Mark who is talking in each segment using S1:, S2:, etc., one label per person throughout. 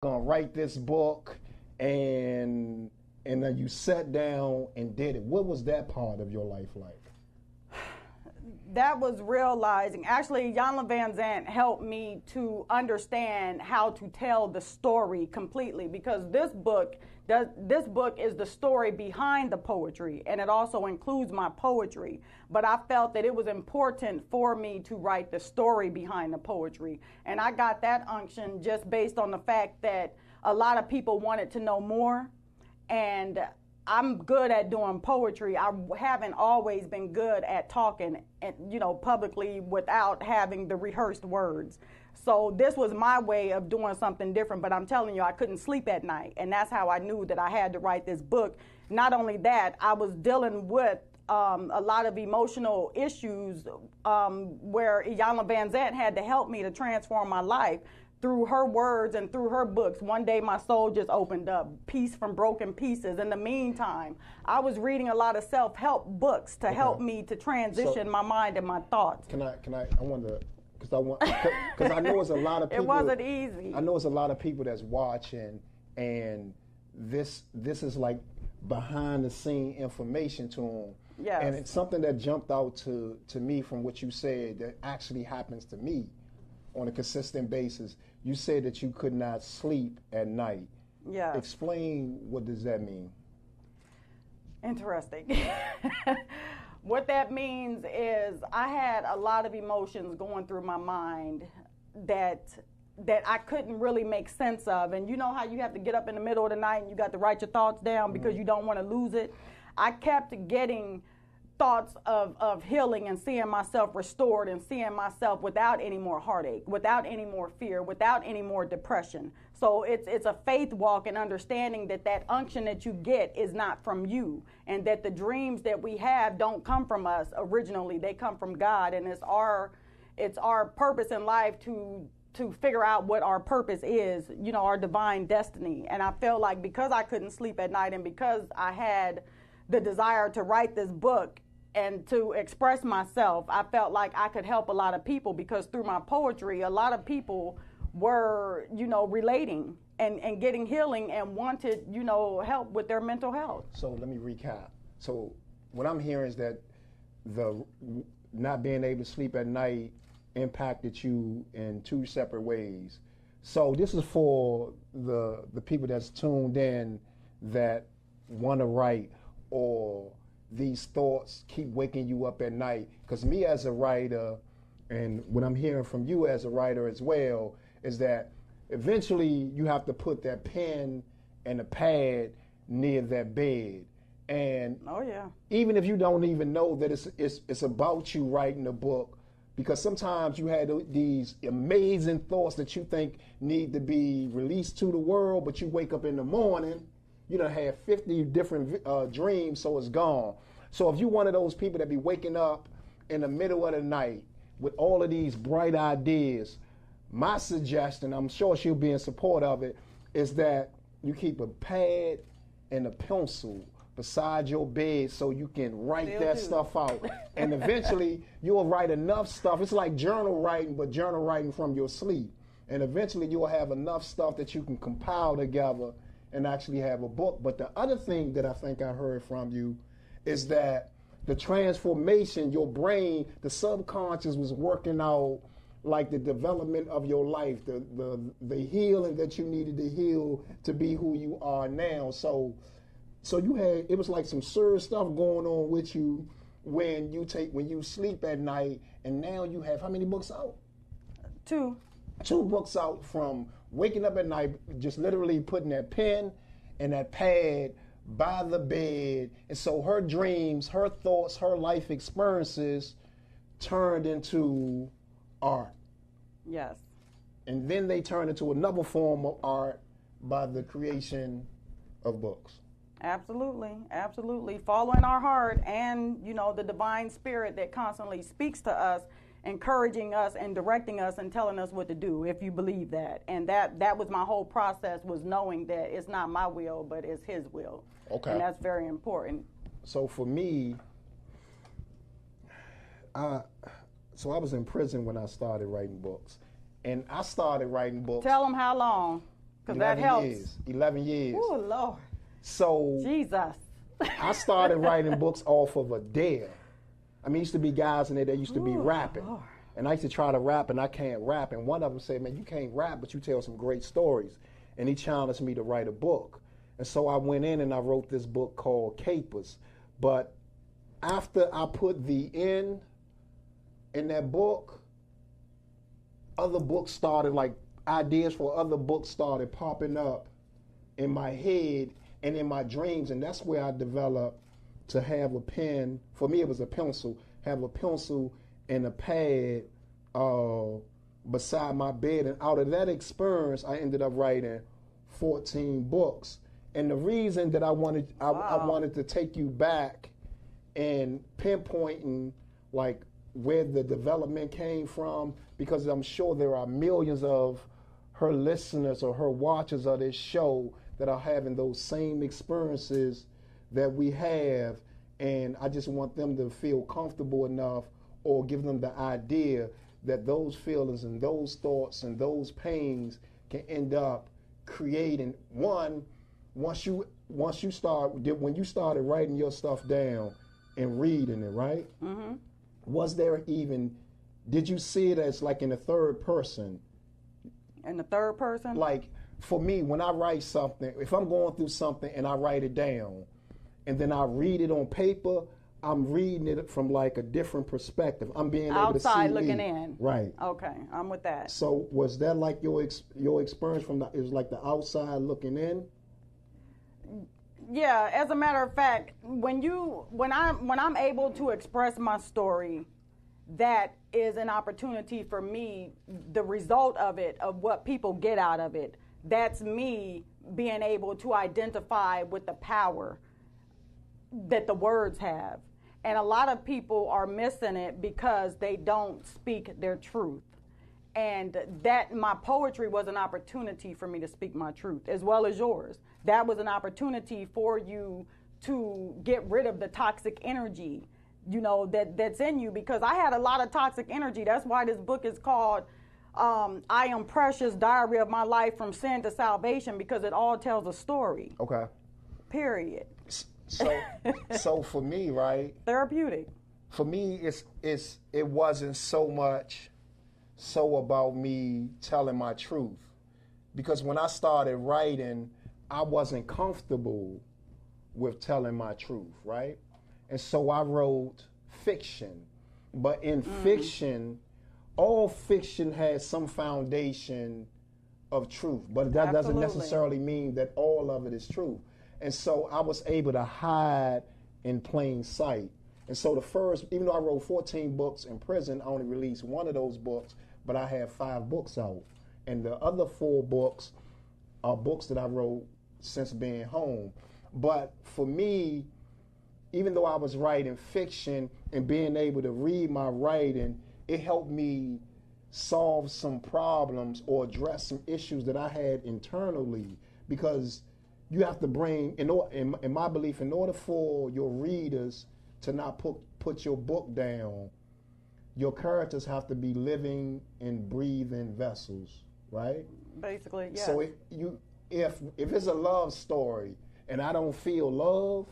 S1: gonna write this book, and and then you sat down and did it. What was that part of your life like?
S2: That was realizing, actually, Janla Van Zant helped me to understand how to tell the story completely, because this book is the story behind the poetry, and it also includes my poetry. But I felt that it was important for me to write the story behind the poetry, and I got that unction just based on the fact that a lot of people wanted to know more, and I'm good at doing poetry. I haven't always been good at talking, publicly without having the rehearsed words. So this was my way of doing something different, but I'm telling you, I couldn't sleep at night, and that's how I knew that I had to write this book. Not only that, I was dealing with a lot of emotional issues where Iyanla Van Zant had to help me to transform my life through her words and through her books. One day my soul just opened up, Peace from Broken Pieces. In the meantime, I was reading a lot of self-help books to help me to transition my mind and my thoughts.
S1: I want to, because I know it's a lot of people.
S2: It wasn't easy.
S1: I know it's a lot of people that's watching, and this is like behind the scene information to them.
S2: Yes.
S1: And it's something that jumped out to me from what you said that actually happens to me on a consistent basis. You said that you could not sleep at night.
S2: Yeah.
S1: Explain, what does that mean?
S2: Interesting. What that means is I had a lot of emotions going through my mind that I couldn't really make sense of. And you know how you have to get up in the middle of the night and you got to write your thoughts down because you don't want to lose it? I kept getting thoughts of healing and seeing myself restored and seeing myself without any more heartache, without any more fear, without any more depression. So it's a faith walk and understanding that unction that you get is not from you, and that the dreams that we have don't come from us originally. They come from God, and it's our purpose in life to figure out what our purpose is, our divine destiny. And I felt like because I couldn't sleep at night and because I had the desire to write this book and to express myself, I felt like I could help a lot of people, because through my poetry, a lot of people were, relating and getting healing and wanted, help with their mental health.
S1: So let me recap. So what I'm hearing is that the not being able to sleep at night impacted you in two separate ways. So this is for the people that's tuned in that want to write, or these thoughts keep waking you up at night. Because me as a writer, and what I'm hearing from you as a writer as well, is that eventually you have to put that pen and a pad near that bed. And
S2: oh yeah,
S1: even if you don't even know that it's about you writing a book, because sometimes you had these amazing thoughts that you think need to be released to the world, but you wake up in the morning, you done had 50 different dreams, so it's gone. So if you're one of those people that be waking up in the middle of the night with all of these bright ideas, my suggestion, I'm sure she'll be in support of it, is that you keep a pad and a pencil beside your bed so you can write that stuff out. And eventually you'll write enough stuff. It's like journal writing, but journal writing from your sleep. And eventually you'll have enough stuff that you can compile together and actually have a book. But the other thing that I think I heard from you is that the transformation, your brain, the subconscious was working out like the development of your life, the healing that you needed to heal to be who you are now. So you had, it was like some serious stuff going on with you when you sleep at night, and now you have how many books out?
S2: Two
S1: books out, from waking up at night, just literally putting that pen and that pad by the bed. And so her dreams, her thoughts, her life experiences turned into art.
S2: Yes.
S1: And then they turned into another form of art by the creation of books.
S2: Absolutely, absolutely. Following our heart and, the divine spirit that constantly speaks to us, encouraging us and directing us and telling us what to do, if you believe that. And that was my whole process, was knowing that it's not my will, but it's his will.
S1: Okay.
S2: And that's very important.
S1: So for me, I was in prison when I started writing books. And I started writing books.
S2: Tell them how long. Because that helps.
S1: 11 years.
S2: Oh, Lord.
S1: So
S2: Jesus.
S1: I started writing books off of a dare. I mean, used to be guys in there that used to be rapping.
S2: Lord.
S1: And I used to try to rap, and I can't rap. And one of them said, man, you can't rap, but you tell some great stories. And he challenged me to write a book. And so I went in and I wrote this book called Capers. But after I put the N in that book, other books started, like ideas for other books started popping up in my head and in my dreams. And that's where I developed to have a pen. For me, it was a pencil. Have a pencil and a pad beside my bed. And out of that experience, I ended up writing 14 books. And the reason that I wanted to take you back and pinpointing like where the development came from, because I'm sure there are millions of her listeners or her watchers of this show that are having those same experiences that we have. And I just want them to feel comfortable enough, or give them the idea that those feelings and those thoughts and those pains can end up creating one. When you started writing your stuff down and reading it, right? Mm-hmm. Was there even, did you see it as like in the third person?
S2: In the third person?
S1: Like for me, when I write something, if I'm going through something and I write it down and then I read it on paper, I'm reading it from like a different perspective. I'm being able to see
S2: outside looking in.
S1: Right.
S2: Okay, I'm with that.
S1: So was that like your experience from it was like the outside looking in?
S2: Yeah, as a matter of fact, when I'm able to express my story, that is an opportunity for me. The result of it, of what people get out of it, that's me being able to identify with the power that the words have. And a lot of people are missing it because they don't speak their truth. And that my poetry was an opportunity for me to speak my truth, as well as yours. That was an opportunity for you to get rid of the toxic energy, you know, that's in you, because I had a lot of toxic energy. That's why this book is called I Am Precious, Diary of My Life from Sin to Salvation, because it all tells a story.
S1: Okay.
S2: Period.
S1: So for me, right?
S2: Therapeutic.
S1: For me, it wasn't so much so about me telling my truth, because when I started writing, I wasn't comfortable with telling my truth, right? And so I wrote fiction. But in fiction, all fiction has some foundation of truth, but that doesn't necessarily mean that all of it is true. And so I was able to hide in plain sight. And so the first, even though I wrote 14 books in prison, I only released one of those books, but I have 5 books out. And the other 4 books are books that I wrote since being home. But for me, even though I was writing fiction and being able to read my writing, it helped me solve some problems or address some issues that I had internally, because you have to bring, in my belief, in order for your readers to not put your book down, your characters have to be living and breathing vessels, right?
S2: Basically, yeah.
S1: So if it's a love story and I don't feel love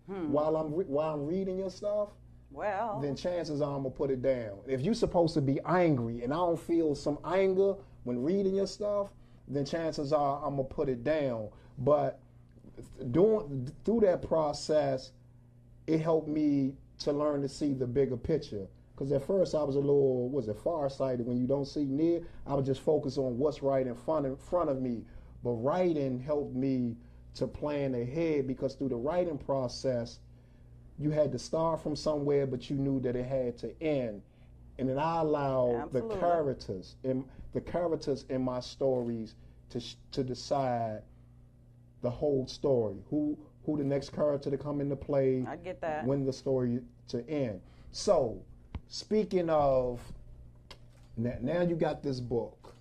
S1: while I'm reading your stuff,
S2: well,
S1: then chances are I'm gonna put it down. If you're supposed to be angry and I don't feel some anger when reading your stuff, then chances are I'm gonna put it down. But through that process, it helped me to learn to see the bigger picture. Because at first I was a little, farsighted when you don't see near. I was just focused on what's right in front of me. But writing helped me to plan ahead, because through the writing process, you had to start from somewhere, but you knew that it had to end. And then I allowed the characters in my stories to decide the whole story. Who the next character to come into play.
S2: I get that.
S1: When the story to end. So, speaking of, now you got this book,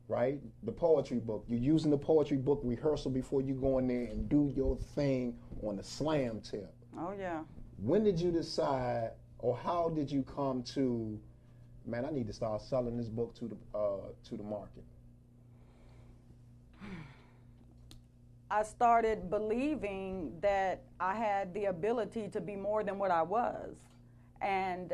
S1: right? The poetry book. You're using the poetry book rehearsal before you go in there and do your thing on the slam tip.
S2: Oh, yeah.
S1: When did you decide, or how did you come to, man, I need to start selling this book to the market?
S2: I started believing that I had the ability to be more than what I was. And,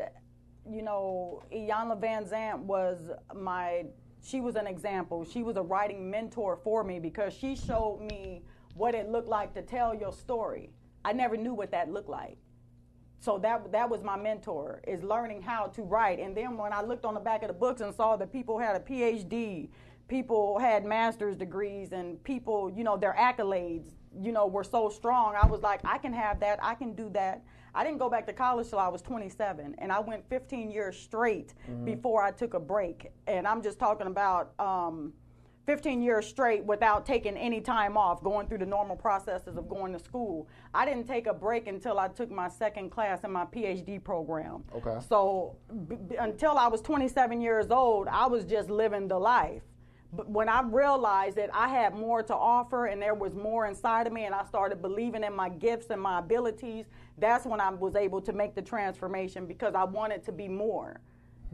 S2: you know, Iyanla Van Zant she was an example. She was a writing mentor for me because she showed me what it looked like to tell your story. I never knew what that looked like. So that was my mentor, is learning how to write. And then when I looked on the back of the books and saw that people had a PhD, people had master's degrees, and people, you know, their accolades, you know, were so strong, I was like, I can have that, I can do that. I didn't go back to college till I was 27, and I went 15 years straight before I took a break. And I'm just talking about 15 years straight without taking any time off, going through the normal processes of going to school. I didn't take a break until I took my second class in my PhD program.
S1: Okay.
S2: So until I was 27 years old, I was just living the life. But when I realized that I had more to offer and there was more inside of me, and I started believing in my gifts and my abilities, that's when I was able to make the transformation, because I wanted to be more.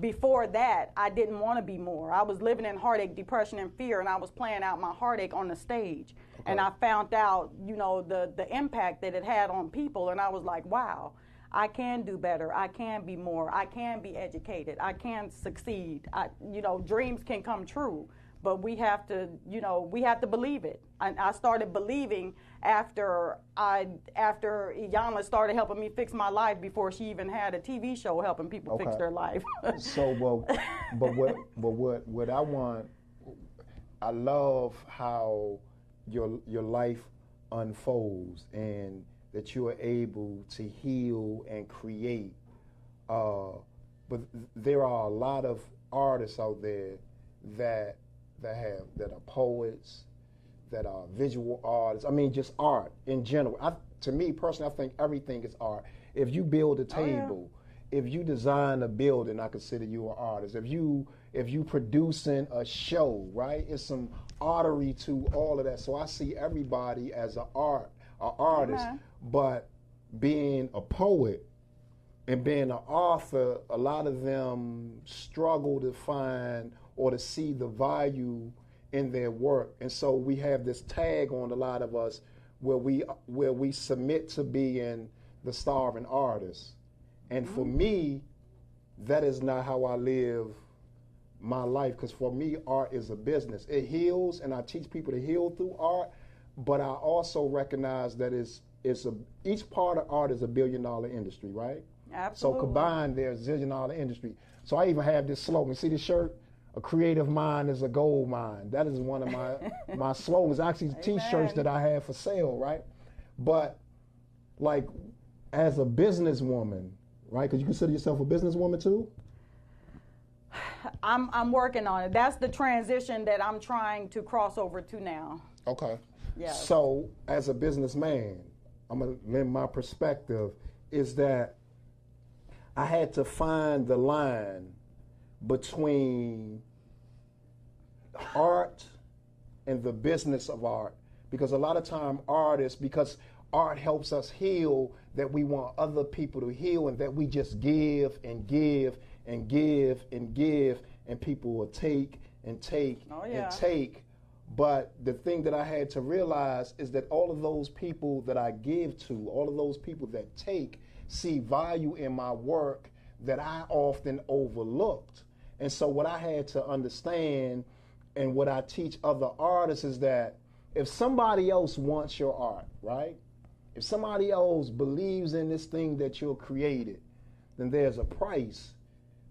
S2: Before that, I didn't want to be more. I was living in heartache, depression, and fear, and I was playing out my heartache on the stage. Okay. And I found out, you know, the impact that it had on people, and I was like, wow, I can do better. I can be more. I can be educated. I can succeed. You know, dreams can come true. But we have to, you know, we have to believe it. And I started believing after Iyanla started helping me fix my life before she even had a TV show helping people fix their life.
S1: So, what I want, I love how your life unfolds and that you are able to heal and create. But there are a lot of artists out there that are poets, that are visual artists. I mean, just art in general. To me personally, I think everything is art. If you build a table, if you design a building, I consider you an artist. If you producing a show, right? It's some artery to all of that. So I see everybody as an artist. Uh-huh. But being a poet and being an author, a lot of them struggle to find or to see the value in their work. And so we have this tag on a lot of us where we submit to being the starving artist. And for me, that is not how I live my life, because for me, art is a business. It heals, and I teach people to heal through art, but I also recognize that each part of art is a $1 billion industry, right?
S2: Absolutely.
S1: So combined, there's $1 zillion industry. So I even have this slogan. See the shirt? A creative mind is a gold mine. That is one of my slogans. Actually, T-shirts that I have for sale, right? But like, as a businesswoman, right? Because you consider yourself a businesswoman too?
S2: I'm working on it. That's the transition that I'm trying to cross over to now.
S1: Okay.
S2: Yeah.
S1: So as a businessman, I'm gonna lend my perspective, is that I had to find the line between art and the business of art, because a lot of time artists, because art helps us heal, that we want other people to heal, and that we just give and give and give and give, and people will take and take and take. But the thing that I had to realize is that all of those people that I give to, all of those people that take, see value in my work that I often overlooked. And so what I had to understand, and what I teach other artists, is that if somebody else wants your art, right? If somebody else believes in this thing that you're created, then there's a price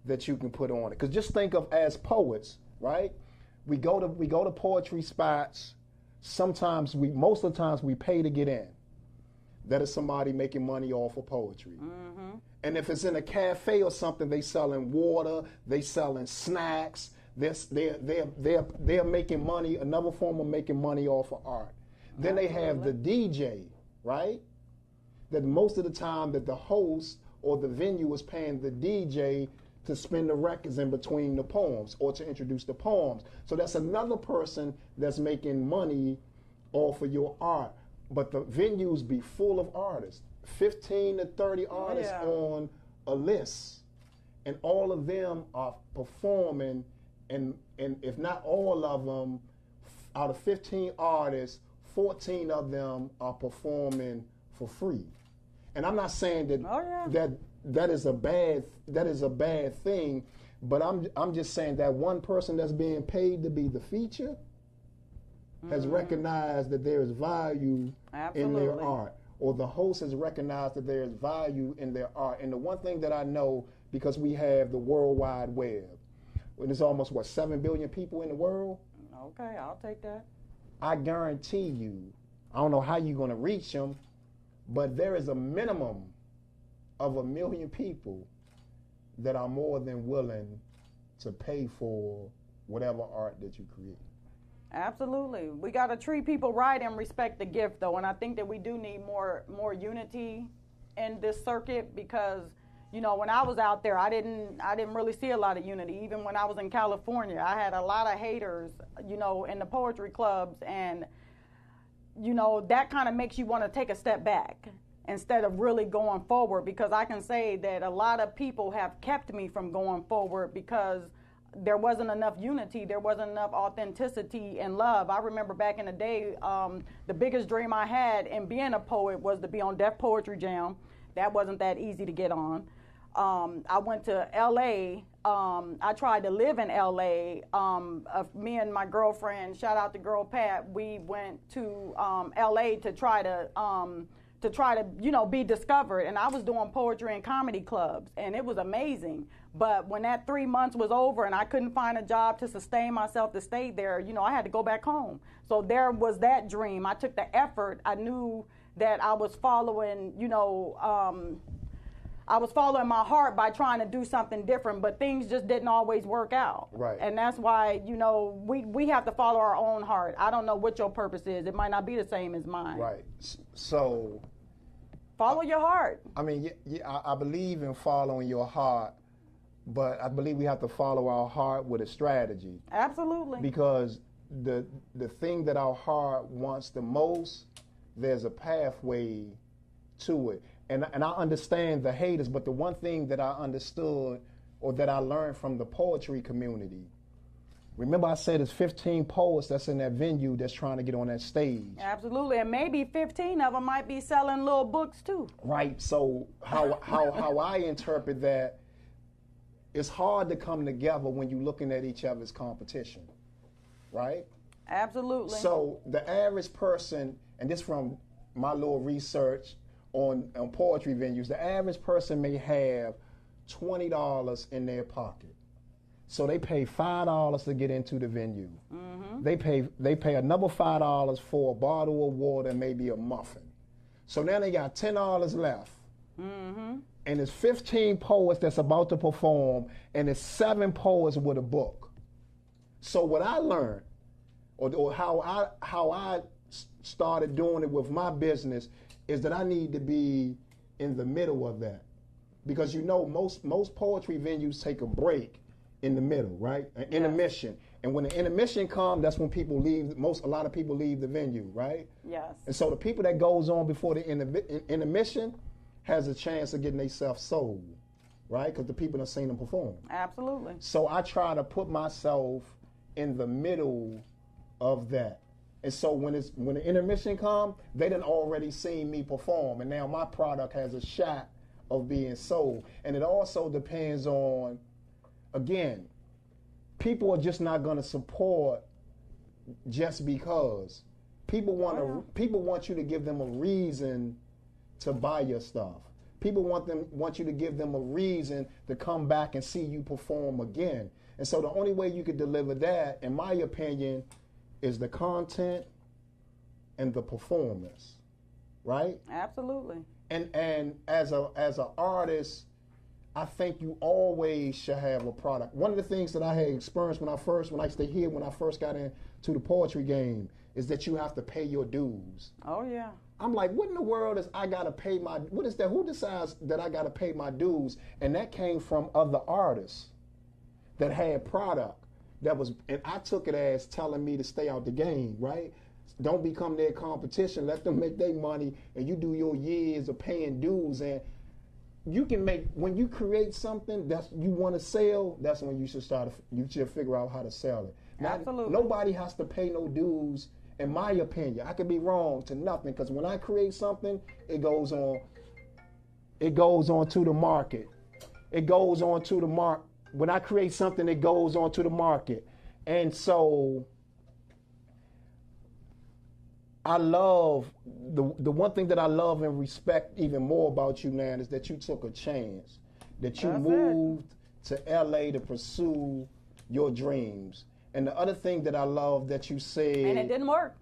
S1: that you can put on it. Because just think of, as poets, right? We go to poetry spots. Most of the times we pay to get in. That is somebody making money off of poetry. Mm-hmm. And if it's in a cafe or something, they selling water, they selling snacks. They're making money, another form of making money off of art. Then they have the DJ, right? That most of the time that the host or the venue is paying the DJ to spin the records in between the poems or to introduce the poems. So that's another person that's making money off of your art. But the venues be full of artists, 15 to 30 artists on a list. And all of them are performing, and if not all of them, out of 15 artists, 14 of them are performing for free. And I'm not saying that that is a bad thing, but I'm just saying that one person that's being paid to be the feature has recognized that there is value in their art, or the host has recognized that there is value in their art. And the one thing that I know, because we have the World Wide Web, and there's almost 7 billion people in the world.
S2: Okay, I'll take that.
S1: I guarantee you, I don't know how you're going to reach them, but there is a minimum of 1 million people that are more than willing to pay for whatever art that you create.
S2: Absolutely. We got to treat people right and respect the gift, though. And I think that we do need more unity in this circuit, because, you know, when I was out there, I didn't really see a lot of unity. Even when I was in California, I had a lot of haters, you know, in the poetry clubs. And, you know, that kind of makes you want to take a step back instead of really going forward, because I can say that a lot of people have kept me from going forward because there wasn't enough unity, there wasn't enough authenticity and love. I remember back in the day, the biggest dream I had in being a poet was to be on Def Poetry Jam. That wasn't that easy to get on. I went to LA. I tried to live in LA. Me and my girlfriend, shout out to Girl Pat, we went to LA to try to you know, be discovered. And I was doing poetry and comedy clubs, and it was amazing. But when that 3 months was over and I couldn't find a job to sustain myself to stay there, you know, I had to go back home. So there was that dream. I took the effort. I knew that I was following, you know, I was following my heart by trying to do something different, but things just didn't always work out.
S1: Right.
S2: And that's why, you know, we have to follow our own heart. I don't know what your purpose is. It might not be the same as mine.
S1: Right. So
S2: follow your heart.
S1: I mean, I believe in following your heart, but I believe we have to follow our heart with a strategy.
S2: Absolutely.
S1: Because the thing that our heart wants the most, there's a pathway to it. And I understand the haters, but the one thing that I understood, or that I learned from the poetry community, remember I said there's 15 poets that's in that venue that's trying to get on that stage.
S2: Absolutely, and maybe 15 of them might be selling little books too.
S1: Right, so how I interpret that, it's hard to come together when you're looking at each other's competition, right?
S2: Absolutely.
S1: So the average person, and this from my little research on poetry venues, the average person may have $20 in their pocket. So they pay $5 to get into the venue. Mm-hmm. They pay another $5 for a bottle of water and maybe a muffin. So now they got $10 left. Mm-hmm. And it's 15 poets that's about to perform, and it's 7 poets with a book. So what I learned, or how I started doing it with my business, is that I need to be in the middle of that. Because you know, most poetry venues take a break in the middle, right? An intermission. And when the intermission comes, that's when people leave. A lot of people leave the venue, right?
S2: Yes.
S1: And so the people that goes on before the intermission has a chance of getting themselves sold, right? Because the people have seen them perform.
S2: Absolutely.
S1: So I try to put myself in the middle of that. And so when the intermission comes, they done already seen me perform, and now my product has a shot of being sold. And it also depends on, again, people are just not going to support just because. People want you to give them a reason to buy your stuff. People want you to give them a reason to come back and see you perform again. And so the only way you could deliver that, in my opinion, is the content and the performance, right?
S2: Absolutely.
S1: And as an artist, I think you always should have a product. One of the things that I had experienced when I first got into the poetry game is that you have to pay your dues.
S2: Oh yeah.
S1: I'm like, what in the world is I gotta pay my? What is that? Who decides that I gotta pay my dues? And that came from other artists that had product that was, and I took it as telling me to stay out the game, right? Don't become their competition. Let them make their money, and you do your years of paying dues. And you can make, when you create something that you want to sell, that's when you should figure out how to sell it.
S2: Absolutely.
S1: Nobody has to pay no dues in my opinion, I could be wrong to nothing, because when I create something, it goes on to the market. It goes on to the market. When I create something, it goes on to the market. And so I love, the one thing that I love and respect even more about you, Nan, is that you took a chance, that you moved to LA to pursue your dreams. And the other thing that I love that you said,
S2: and it didn't work,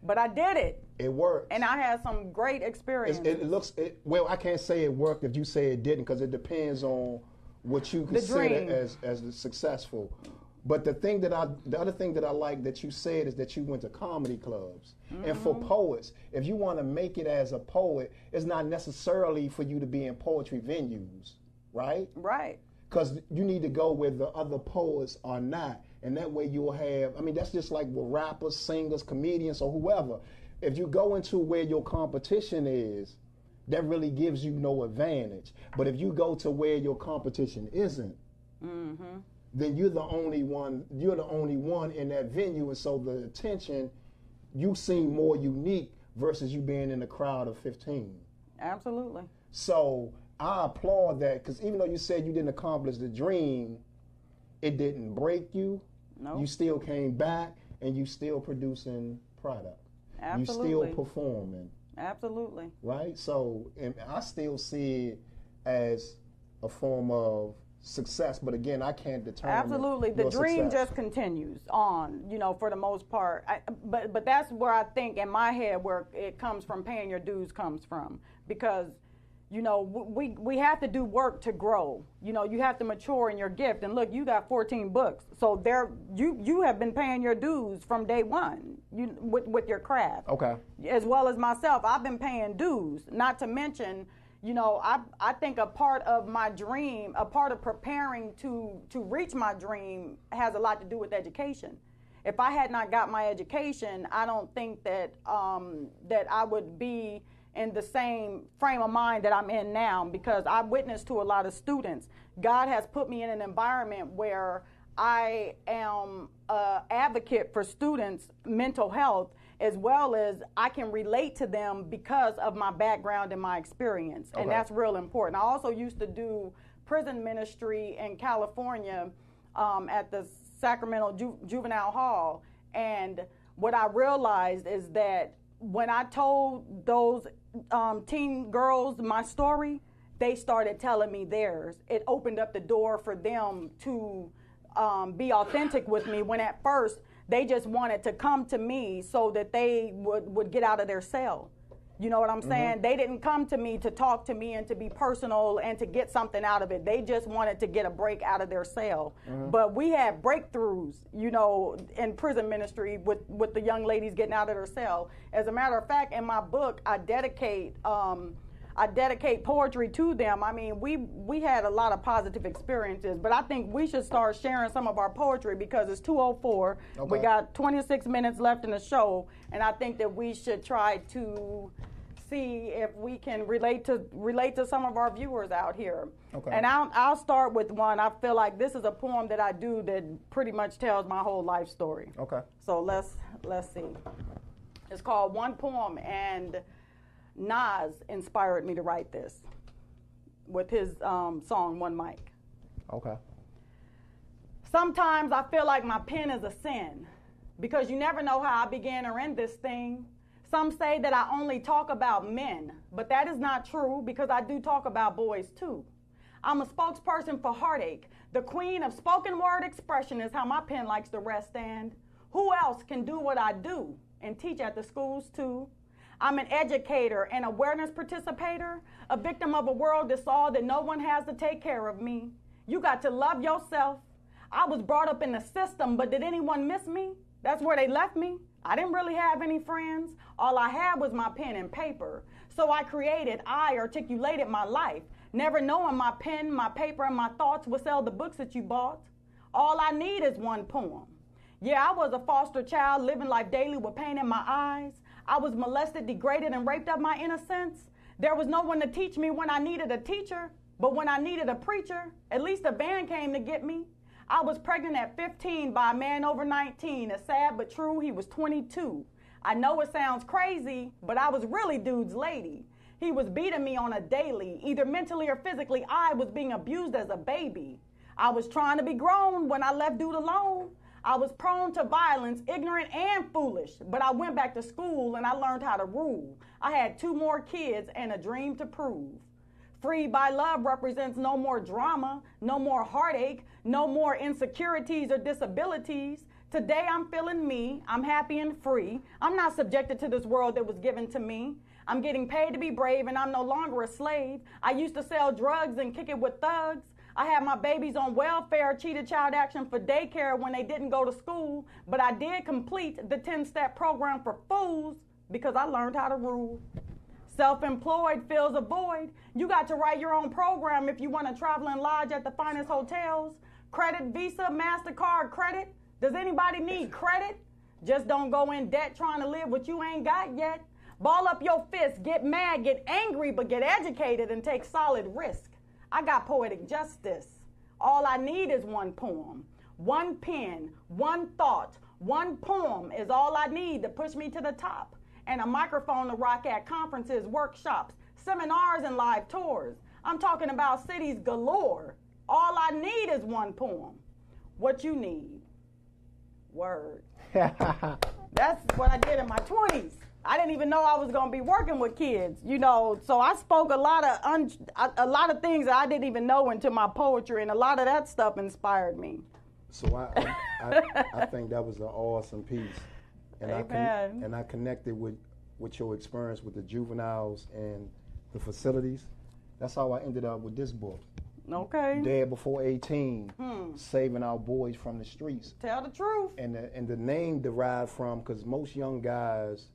S2: but I did it.
S1: It worked.
S2: And I had some great experience.
S1: Well, I can't say it worked if you say it didn't, because it depends on what you consider as successful. But the other thing that I like that you said is that you went to comedy clubs. Mm-hmm. And for poets, if you want to make it as a poet, it's not necessarily for you to be in poetry venues, right?
S2: Right.
S1: Because you need to go where the other poets are not. And that way you'll have, I mean, that's just like with rappers, singers, comedians, or whoever. If you go into where your competition is, that really gives you no advantage. But if you go to where your competition isn't, mm-hmm. then you're the only one in that venue, and so the attention, you seem more unique versus you being in a crowd of 15.
S2: Absolutely.
S1: So I applaud that, because even though you said you didn't accomplish the dream, it didn't break you.
S2: Nope.
S1: You still came back, and you still producing product.
S2: Absolutely.
S1: You still performing.
S2: Absolutely.
S1: Right? So, and I still see it as a form of success, but again, I can't determine.
S2: Absolutely, the dream
S1: success.
S2: just continues on, for the most part. But that's where I think in my head where it comes from, paying your dues comes from, because we have to do work to grow. You have to mature in your gift. And look, you got 14 books, so you have been paying your dues from day one. With your craft. Okay. As well as myself, I've been paying dues. Not to mention, I think a part of my dream, a part of preparing to reach my dream has a lot to do with education. If I had not got my education, I don't think that that I would be in the same frame of mind that I'm in now, because I witnessed to a lot of students. God has put me in an environment where I am an advocate for students' mental health, as well as I can relate to them because of my background and my experience. Okay. And that's real important. I also used to do prison ministry in California at the Sacramento Juvenile Hall. And what I realized is that when I told those teen girls my story, they started telling me theirs. It opened up the door for them to be authentic with me, when at first they just wanted to come to me so that they would get out of their cell. You know what I'm saying? Mm-hmm. They didn't come to me to talk to me and to be personal and to get something out of it. They just wanted to get a break out of their cell. Mm-hmm. But we had breakthroughs, in prison ministry with the young ladies getting out of their cell. As a matter of fact, in my book, I dedicate poetry to them. I mean, we had a lot of positive experiences, but I think we should start sharing some of our poetry, because it's 2:04. Okay. We got 26 minutes left in the show, and I think that we should try to see if we can relate to some of our viewers out here. Okay. And I'll start with one. I feel like this is a poem that I do that pretty much tells my whole life story. Okay. So let's see. It's called One Poem, and Nas inspired me to write this with his song One Mic. Okay. Sometimes I feel like my pen is a sin, because you never know how I began or end this thing. Some say that I only talk about men, but that is not true, because I do talk about boys too. I'm a spokesperson for heartache. The queen of spoken word expression is how my pen likes to rest stand. Who else can do what I do and teach at the schools too? I'm an educator, an awareness participator, a victim of a world that saw that no one has to take care of me. You got to love yourself. I was brought up in the system, but did anyone miss me? That's where they left me. I didn't really have any friends. All I had was my pen and paper. So I articulated my life, never knowing my pen, my paper, and my thoughts would sell the books that you bought. All I need is one poem. Yeah, I was a foster child, living life daily with pain in my eyes. I was molested, degraded, and raped of my innocence. There was no one to teach me when I needed a teacher, but when I needed a preacher, at least a van came to get me. I was pregnant at 15 by a man over 19. It's sad but true, he was 22. I know it sounds crazy, but I was really dude's lady. He was beating me on a daily, either mentally or physically. I was being abused as a baby. I was trying to be grown when I left dude alone. I was prone to violence, ignorant and foolish, but I went back to school and I learned how to rule. I had 2 more kids and a dream to prove. Free by love represents no more drama, no more heartache, no more insecurities or disabilities. Today I'm feeling me, I'm happy and free. I'm not subjected to this world that was given to me. I'm getting paid to be brave and I'm no longer a slave. I used to sell drugs and kick it with thugs. I had my babies on welfare, cheated child action for daycare when they didn't go to school, but I did complete the 10-step program for fools because I learned how to rule. Self-employed fills a void. You got to write your own program if you want to travel and lodge at the finest hotels. Credit, Visa, MasterCard credit. Does anybody need credit? Just don't go in debt trying to live what you ain't got yet. Ball up your fist, get mad, get angry, but get educated and take solid risk. I got poetic justice. All I need is one poem, one pen, one thought, one poem is all I need to push me to the top. And a microphone to rock at conferences, workshops, seminars, and live tours. I'm talking about cities galore. All I need is one poem. What you need? Word. That's what I did in my 20s. I didn't even know I was going to be working with kids, you know. So I spoke a lot of things that I didn't even know into my poetry, and a lot of that stuff inspired me.
S1: So I think that was an awesome piece. And
S2: Amen.
S1: I connected with your experience with the juveniles and the facilities. That's how I ended up with this book.
S2: Okay.
S1: Dead Before 18, Saving Our Boys from the Streets.
S2: Tell the truth.
S1: And the name derived from, because most young guys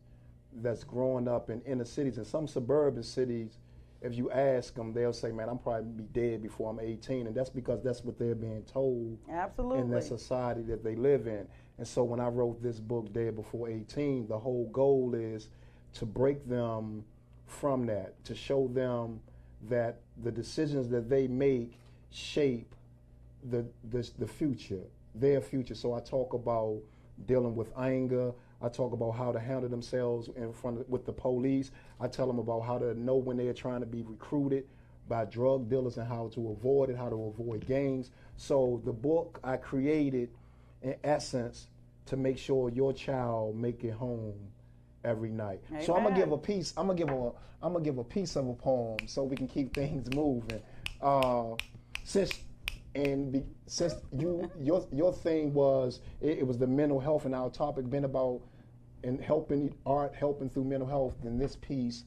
S1: that's growing up in inner cities and some suburban cities, if you ask them, they'll say, man, I'm probably be dead before I'm 18. And that's because that's what they're being told.
S2: Absolutely.
S1: In the society that they live in. And so when I wrote this book, Dead Before 18, the whole goal is to break them from that, to show them that the decisions that they make shape the future, their future. So I talk about dealing with anger. I talk about how to handle themselves with the police. I tell them about how to know when they're trying to be recruited by drug dealers and how to avoid it, how to avoid gangs. So the book I created, in essence, to make sure your child make it home every night. Amen. So I'm gonna give a piece. I'm gonna give a piece of a poem so we can keep things moving. Since your thing was it was the mental health, and our topic been about and helping through mental health, then this piece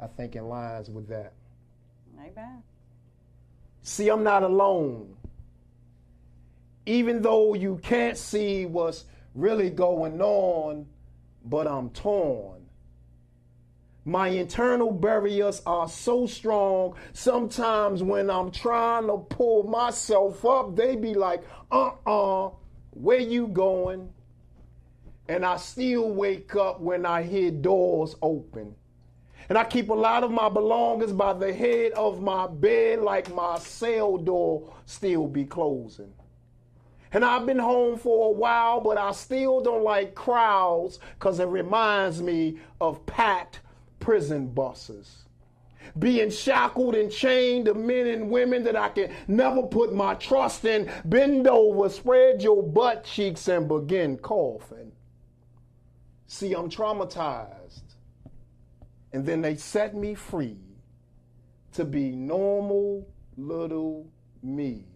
S1: I think in lines with that.
S2: Amen.
S1: See, I'm not alone. Even though you can't see what's really going on, but I'm torn. My internal barriers are so strong. Sometimes when I'm trying to pull myself up, they be like, where you going? And I still wake up when I hear doors open. And I keep a lot of my belongings by the head of my bed, like my cell door still be closing. And I've been home for a while, but I still don't like crowds because it reminds me of packed prison buses. Being shackled and chained to men and women that I can never put my trust in. Bend over, spread your butt cheeks, and begin coughing. See, I'm traumatized. And then they set me free to be normal little me.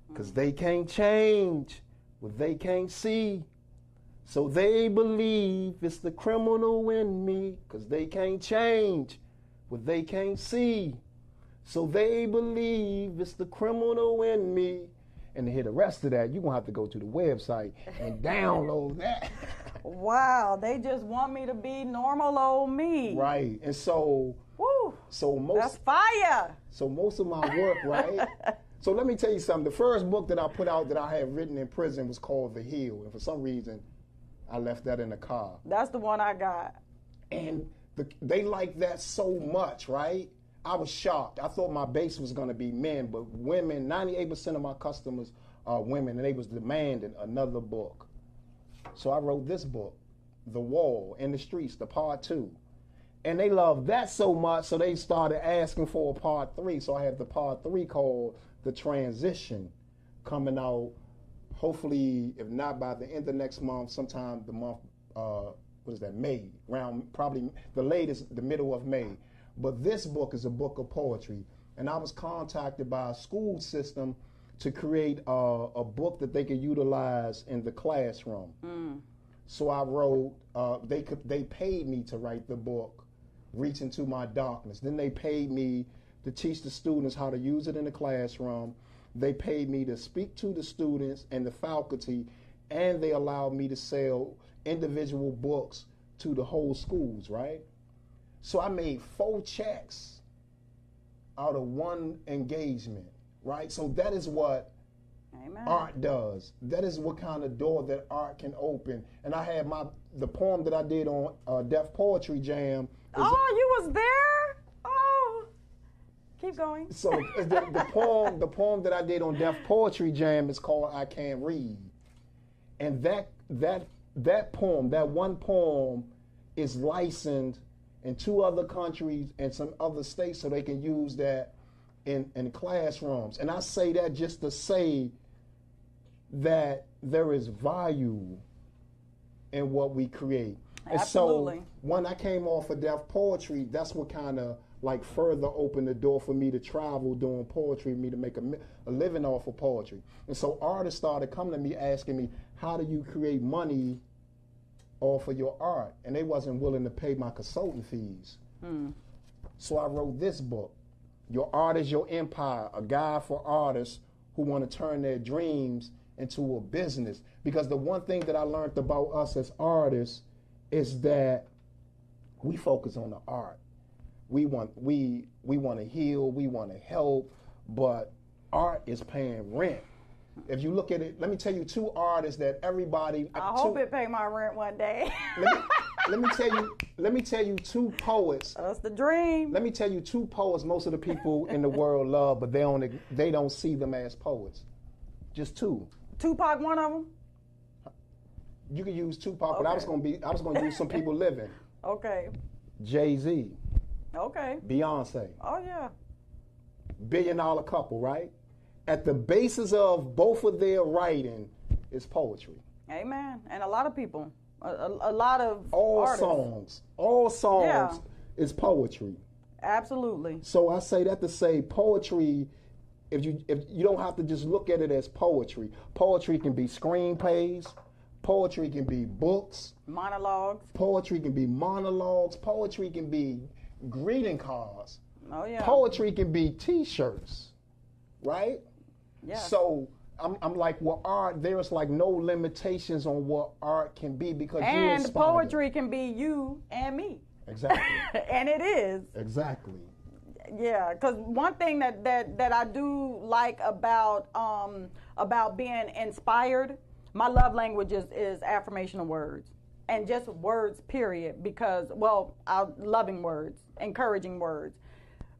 S1: Because they can't change what they can't see. So they believe it's the criminal in me. Because they can't change what they can't see. So they believe it's the criminal in me. And to hear the rest of that, you're going to have to go to the website and download that.
S2: Wow, they just want me to be normal old me.
S1: Right. And so,
S2: woo, that's fire.
S1: So most of my work, right? So let me tell you something. The first book that I put out that I had written in prison was called The Hill. And for some reason, I left that in the car.
S2: That's the one I got.
S1: And they liked that so much, right? I was shocked. I thought my base was going to be men, but women, 98% of my customers are women, and they was demanding another book. So I wrote this book, The Wall in the Streets, the part 2. And they loved that so much, so they started asking for a part 3. So I have the part 3 called The Transition coming out, hopefully, if not by the end of next month, sometime the month, May, around probably the latest, the middle of May. But this book is a book of poetry. And I was contacted by a school system to create a book that they could utilize in the classroom. So I wrote, they paid me to write the book, Reach Into My Darkness. Then they paid me to teach the students how to use it in the classroom. They paid me to speak to the students and the faculty, and they allowed me to sell individual books to the whole schools, right? So I made 4 checks out of 1 engagement, right? So that is what
S2: Amen.
S1: Art does. That is what kind of door that art can open. And I had the poem that I did on Deaf Poetry Jam.
S2: Oh, you was there? Oh, keep going.
S1: So the poem that I did on Deaf Poetry Jam is called I Can't Read. And that poem, that one poem, is licensed in 2 other countries and some other states so they can use that in classrooms. And I say that just to say that there is value in what we create.
S2: Absolutely.
S1: And so when I came off of Deaf Poetry, that's what kind of like further opened the door for me to travel doing poetry, me to make a living off of poetry. And so artists started coming to me asking me, how do you create money off of your art? And they wasn't willing to pay my consultant fees. So I wrote this book, Your Art is Your Empire, a guide for artists who want to turn their dreams into a business. Because the one thing that I learned about us as artists is that we focus on the art. We want to heal, we want to help, but art is paying rent. If you look at it, let me tell you 2 artists that everybody.
S2: I hope it pay my rent one day.
S1: Let me tell you 2 poets.
S2: That's the dream.
S1: Let me tell you 2 poets most of the people in the world love, but they don't see them as poets. Just 2.
S2: Tupac, one of them.
S1: You can use Tupac, but I was gonna use some people living.
S2: Okay.
S1: Jay-Z.
S2: Okay.
S1: Beyonce.
S2: Oh yeah.
S1: $1 billion couple, right? At the basis of both of their writing is poetry.
S2: Amen. And a lot of people, a lot of
S1: all
S2: artists.
S1: songs
S2: Yeah.
S1: is poetry.
S2: Absolutely.
S1: So I say that to say poetry. If you don't have to just look at it as poetry. Poetry can be screenplays. Poetry can be books.
S2: Monologues.
S1: Poetry can be monologues. Poetry can be greeting cards.
S2: Oh yeah.
S1: Poetry can be T-shirts, right?
S2: Yeah.
S1: So I'm like, well, art, there's like no limitations on what art can be because you
S2: And
S1: inspire
S2: poetry can be you and me.
S1: Exactly.
S2: And it is.
S1: Exactly.
S2: Yeah, because one thing that I do like about being inspired, my love language is affirmational words and just words, period. Because, loving words, encouraging words,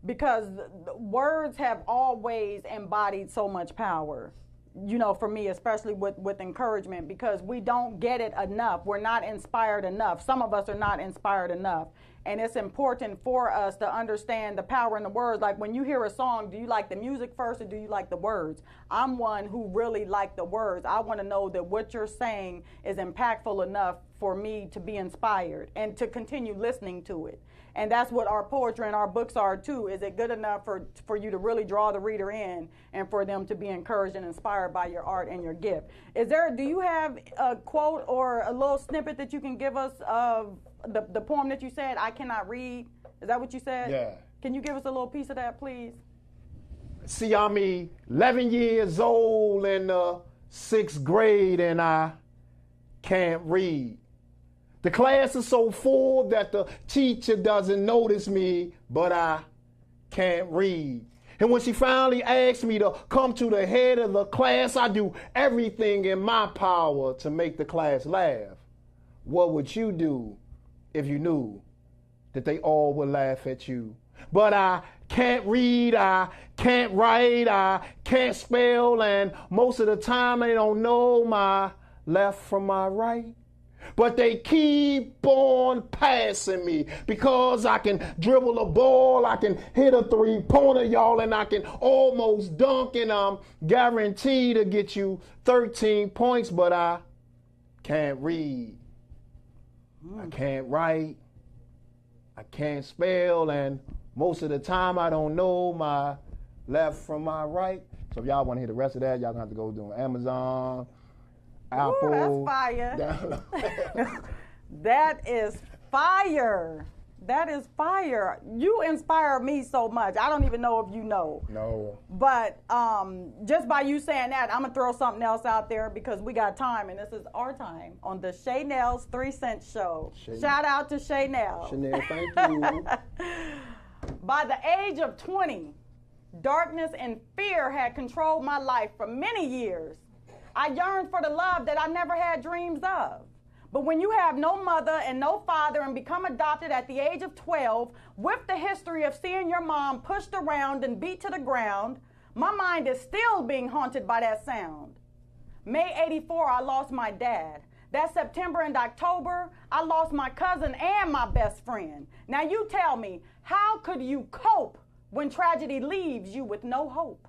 S2: because words have always embodied so much power. You know, for me, especially with encouragement, because we don't get it enough. We're not inspired enough. Some of us are not inspired enough. And it's important for us to understand the power in the words. Like when you hear a song, do you like the music first or do you like the words? I'm one who really like the words. I want to know that what you're saying is impactful enough for me to be inspired and to continue listening to it. And that's what our poetry and our books are too. Is it good enough for you to really draw the reader in and for them to be encouraged and inspired by your art and your gift? Do you have a quote or a little snippet that you can give us of the poem that you said, I cannot read? Is that what you said?
S1: Yeah.
S2: Can you give us a little piece of that, please?
S1: See, I'm 11 years old in the 6th grade and I can't read. The class is so full that the teacher doesn't notice me, but I can't read. And when she finally asked me to come to the head of the class, I do everything in my power to make the class laugh. What would you do if you knew that they all would laugh at you? But I can't read, I can't write, I can't spell, and most of the time they don't know my left from my right. but they keep on passing me because I can dribble a ball, I can hit a three-pointer, y'all, and I can almost dunk, and I'm guaranteed to get you 13 points, but I can't read, I can't write, I can't spell, and most of the time I don't know my left from my right. So if y'all want to hear the rest of that, y'all gonna have to go do Amazon, Apple.
S2: Ooh, that's fire. That is fire. That is fire. You inspire me so much. I don't even know if you know.
S1: No.
S2: But just by you saying that, I'm going to throw something else out there because we got time, and this is our time on the Shaynel's 3 Cent Show. Shout out to Shaynel.
S1: Shaynel, thank you.
S2: By the age of 20, darkness and fear had controlled my life for many years. I yearned for the love that I never had dreams of. But when you have no mother and no father and become adopted at the age of 12, with the history of seeing your mom pushed around and beat to the ground, my mind is still being haunted by that sound. May 84, I lost my dad. That September and October, I lost my cousin and my best friend. Now you tell me, how could you cope when tragedy leaves you with no hope?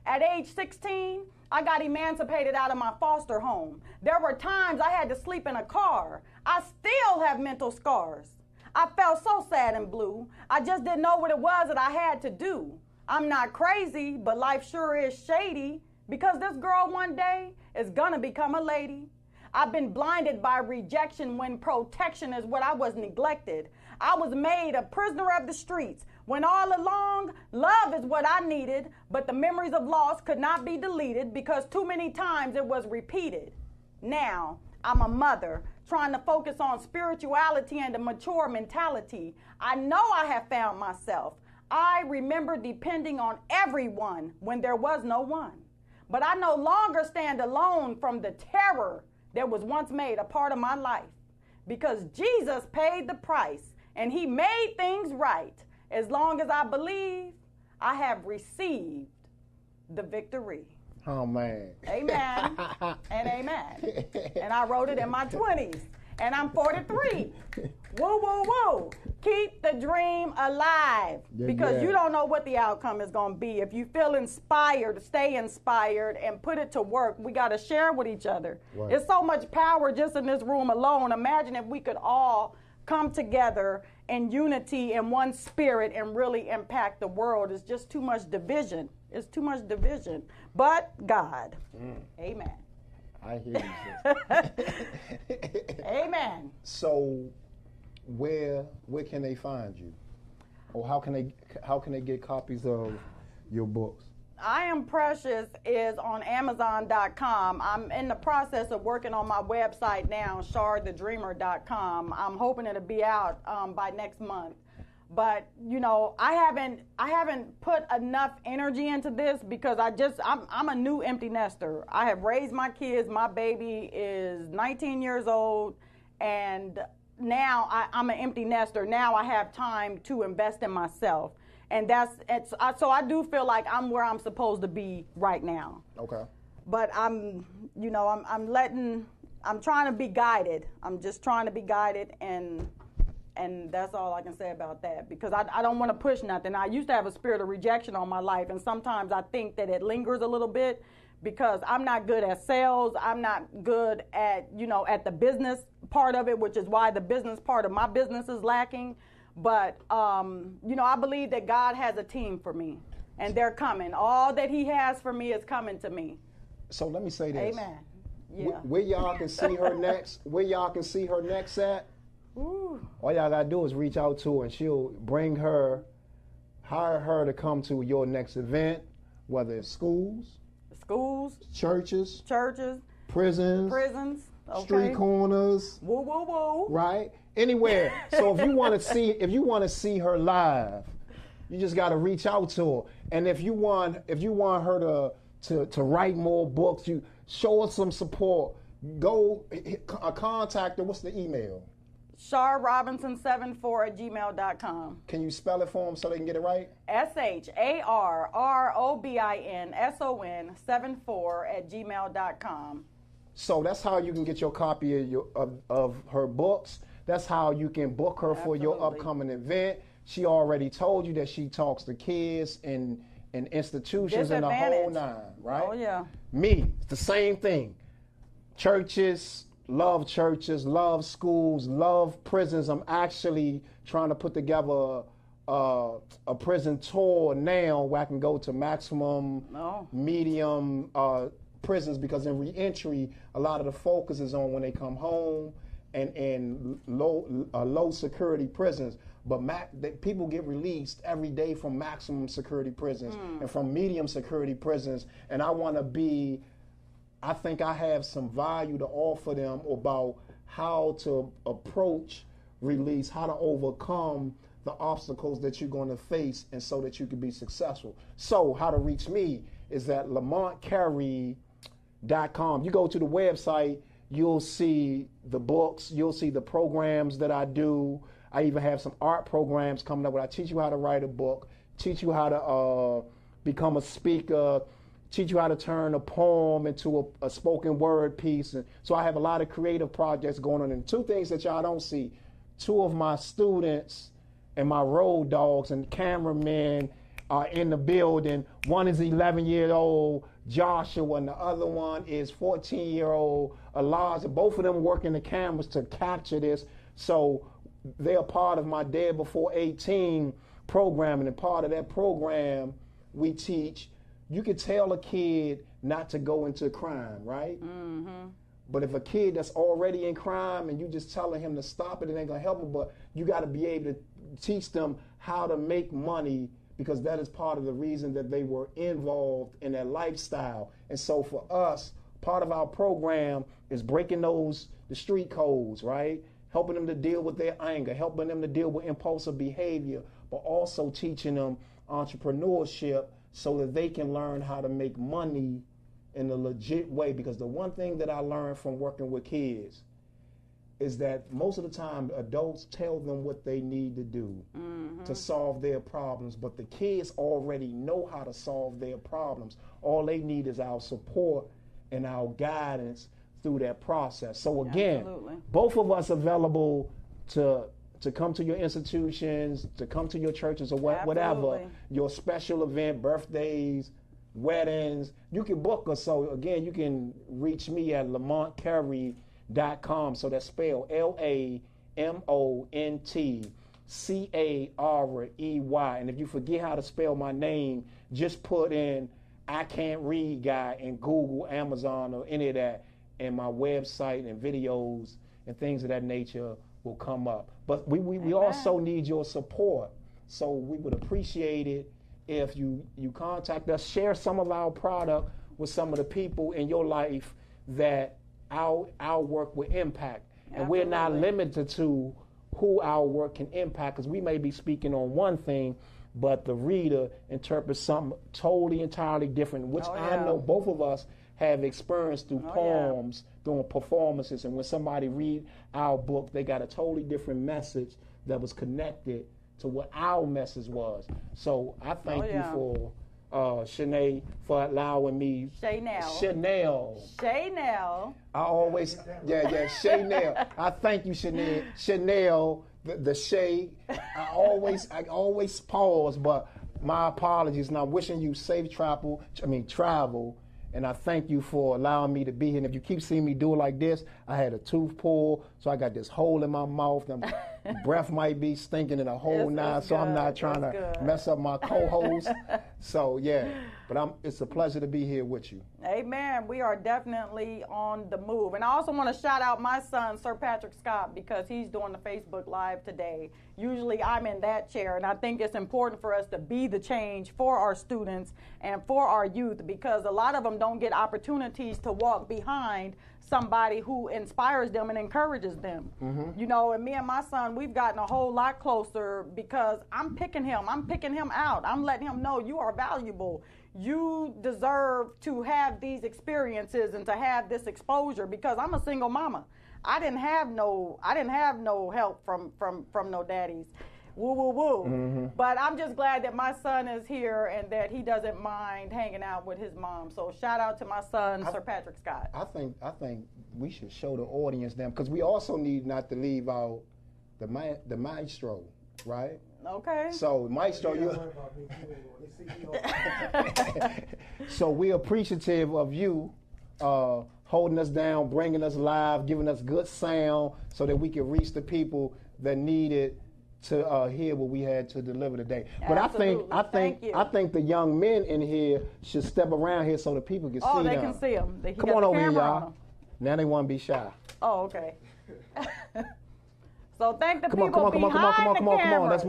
S2: At age 16, I got emancipated out of my foster home. There were times I had to sleep in a car. I still have mental scars. I felt so sad and blue. I just didn't know what it was that I had to do. I'm not crazy, but life sure is shady because this girl one day is gonna become a lady. I've been blinded by rejection when protection is what I was neglected. I was made a prisoner of the streets when all along love is what I needed, but the memories of loss could not be deleted because too many times it was repeated. Now, I'm a mother trying to focus on spirituality and a mature mentality. I know I have found myself. I remember depending on everyone when there was no one. But I no longer stand alone from the terror that was once made a part of my life because Jesus paid the price and he made things right. As long as I believe, I have received the victory.
S1: Oh, man.
S2: Amen and amen. And I wrote it in my 20s. And I'm 43. Woo, woo, woo. Keep the dream alive. Because you don't know what the outcome is going to be. If you feel inspired, stay inspired and put it to work. We got to share with each other. Right. There's so much power just in this room alone. Imagine if we could all come together in unity and one spirit and really impact the world. It's just too much division. It's too much division. But God. Amen.
S1: I hear you.
S2: Amen.
S1: So where can they find you? Or how can they get copies of your books?
S2: I Am Precious is on Amazon.com. I'm in the process of working on my website now, shardthedreamer.com. I'm hoping it'll be out by next month. But you know, I haven't put enough energy into this because I'm a new empty nester. I have raised my kids. My baby is 19 years old, and now I'm an empty nester. Now I have time to invest in myself, and so I do feel like I'm where I'm supposed to be right now.
S1: Okay.
S2: But I'm trying to be guided. I'm just trying to be guided and that's all I can say about that because I don't want to push nothing. I used to have a spirit of rejection on my life, and sometimes I think that it lingers a little bit because I'm not good at sales. I'm not good at the business part of it, which is why the business part of my business is lacking. But, I believe that God has a team for me, and they're coming. All that he has for me is coming to me.
S1: So let me say this.
S2: Amen. Yeah.
S1: Where y'all can see her next? Where y'all can see her next at?
S2: Ooh.
S1: All y'all gotta do is reach out to her, and she'll hire her to come to your next event, whether it's schools, churches, prisons,
S2: okay.
S1: street corners,
S2: woo, woo, woo,
S1: right? Anywhere. So if you want to see her live, you just gotta reach out to her. And if you want her to write more books, you show her some support. Go contact her. What's the email? SharRobinson74@gmail.com. Can you spell it for them so they can get it right?
S2: SharRobinson74@gmail.com.
S1: So that's how you can get your copy of her books. That's how you can book her for your upcoming event. She already told you that she talks to kids and institutions and the whole nine, right?
S2: Oh, yeah.
S1: Me, it's the same thing. Churches, love schools, love prisons. I'm actually trying to put together a prison tour now where I can go to maximum, medium prisons, because in reentry, a lot of the focus is on when they come home and low security prisons. But people get released every day from maximum security prisons and from medium security prisons. And I think I have some value to offer them about how to approach release, how to overcome the obstacles that you're going to face, and so that you can be successful. So how to reach me is at lamontcarey.com. You go to the website, you'll see the books, you'll see the programs that I do. I even have some art programs coming up where I teach you how to write a book, teach you how to become a speaker, teach you how to turn a poem into a spoken word piece. And so I have a lot of creative projects going on. And two things that y'all don't see: two of my students and my road dogs and cameramen are in the building. One is 11-year-old Joshua, and the other one is 14-year-old Elijah. Both of them working the cameras to capture this. So they're part of my Dead Before 18 program, and part of that program we teach, you can tell a kid not to go into crime, right? Mm-hmm. But if a kid that's already in crime and you just telling him to stop it, it ain't gonna help him. But you gotta be able to teach them how to make money, because that is part of the reason that they were involved in that lifestyle. And so for us, part of our program is breaking the street codes, right? Helping them to deal with their anger, helping them to deal with impulsive behavior, but also teaching them entrepreneurship so that they can learn how to make money in a legit way. Because the one thing that I learned from working with kids is that most of the time adults tell them what they need to do to solve their problems, but the kids already know how to solve their problems. All they need is our support and our guidance through that process. So again, both of us available to come to your institutions, to come to your churches or whatever, your special event, birthdays, weddings, you can book us. So again, you can reach me at lamontcarey.com. So that's spelled LamontCarey. And if you forget how to spell my name, just put in I Can't Read Guy in Google, Amazon, or any of that, and my website and videos and things of that nature will come up. But we also need your support. So we would appreciate it if you contact us, share some of our product with some of the people in your life that our work will impact. And we're not limited to who our work can impact, because we may be speaking on one thing, but the reader interprets something totally, entirely different, which I know both of us have experienced through poems, through performances. And when somebody read our book, they got a totally different message that was connected to what our message was. So I thank you for Shaynel, for allowing me. Shaynel. I always, Shaynel. I thank you, Shaynel. Shaynel, the Shay. I always pause, but my apologies. And I'm wishing you safe travel. And I thank you for allowing me to be here. And if you keep seeing me do it like this, I had a tooth pull, so I got this hole in my mouth. Breath might be stinking in a whole nine, so I'm not trying to mess up my co-host. So but it's a pleasure to be here with you.
S2: Amen. We are definitely on the move. And I also want to shout out my son, Sir Patrick Scott, because he's doing the Facebook Live today. Usually I'm in that chair, and I think it's important for us to be the change for our students and for our youth, because a lot of them don't get opportunities to walk behind somebody who inspires them and encourages them. You know, and me and my son, we've gotten a whole lot closer because I'm picking him out. I'm letting him know you are valuable. You deserve to have these experiences and to have this exposure, because I'm a single mama. I didn't have no help from no daddies. Woo, woo, woo. But I'm just glad that my son is here and that he doesn't mind hanging out with his mom. So shout out to my son, Sir Patrick Scott.
S1: I think we should show the audience them, because we also need not to leave out the maestro, right?
S2: Okay.
S1: So maestro, so we're appreciative of you holding us down, bringing us live, giving us good sound so that we can reach the people that need it to hear what we had to deliver today. But
S2: Absolutely.
S1: I think the young men in here should step around here so the people can see them.
S2: Oh, they can see them.
S1: Come on over here, y'all. Now they want to be shy.
S2: Oh, okay. So thank the
S1: Come
S2: people behind the cameras.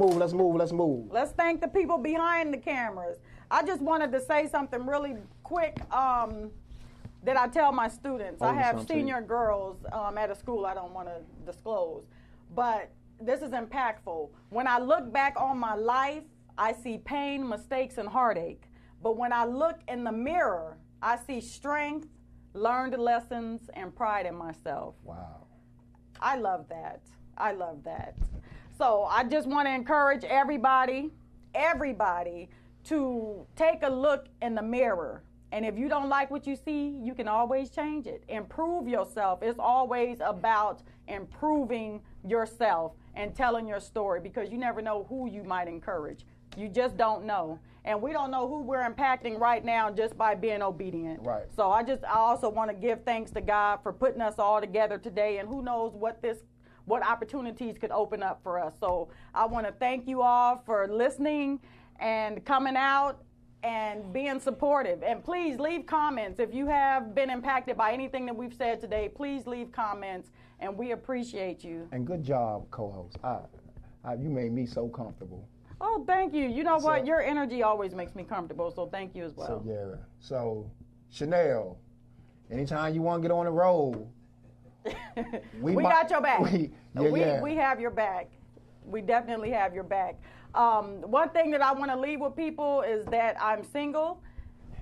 S1: Let's move.
S2: Let's thank the people behind the cameras. I just wanted to say something really quick that I tell my students. I have senior girls at a school I don't want to disclose, but this is impactful. When I look back on my life, I see pain, mistakes, and heartache. But when I look in the mirror, I see strength, learned lessons, and pride in myself.
S1: Wow.
S2: I love that. So I just want to encourage everybody to take a look in the mirror. And if you don't like what you see, you can always change it. Improve yourself. It's always about improving yourself and telling your story, because you never know who you might encourage. You just don't know. And we don't know who we're impacting right now just by being obedient.
S1: Right.
S2: So I also want to give thanks to God for putting us all together today, and who knows what opportunities could open up for us. So I want to thank you all for listening and coming out and being supportive. And please leave comments. If you have been impacted by anything that we've said today, please leave comments, and we appreciate you.
S1: And good job, co-host. You made me so comfortable.
S2: Oh, thank you. You know what? Your energy always makes me comfortable, so thank you as well.
S1: So Shaynel, anytime you want to get on the road, we
S2: got your back.
S1: We
S2: have your back. We definitely have your back. One thing that I want to leave with people is that I'm single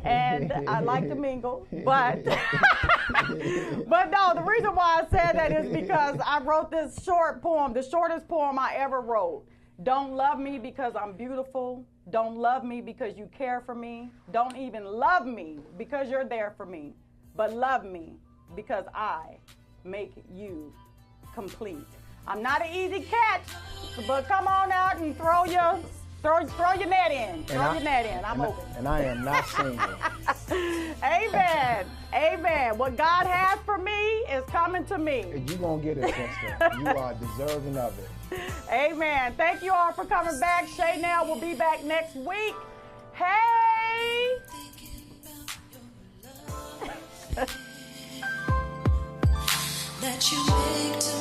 S2: and I like to mingle, but but no, the reason why I said that is because I wrote this short poem, the shortest poem I ever wrote. Don't love me because I'm beautiful. Don't love me because you care for me. Don't even love me because you're there for me. But love me because I make you complete. I'm not an easy catch, but come on out and throw your net in. I'm open.
S1: And I am not single.
S2: Amen. Amen. What God has for me is coming to me.
S1: You're going to get it, sister. You are deserving of it.
S2: Amen. Thank you all for coming back. Shaynel will be back next week. Hey!
S3: That you make to